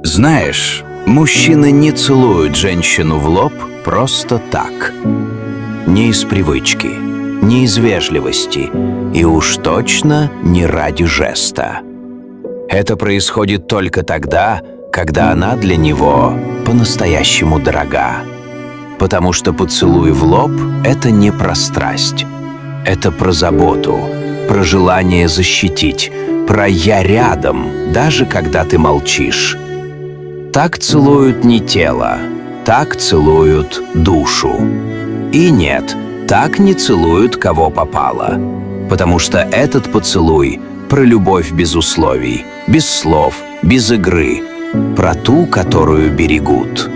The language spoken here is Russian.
Знаешь, мужчины не целуют женщину в лоб просто так. Не из привычки, не из вежливости и уж точно не ради жеста. Это происходит только тогда, когда она для него по-настоящему дорога. Потому что поцелуй в лоб — это не про страсть. Это про заботу, про желание защитить, про «я рядом», даже когда ты молчишь. Так целуют не тело, так целуют душу. И нет, так не целуют кого попало. Потому что этот поцелуй про любовь без условий, без слов, без игры, про ту, которую берегут.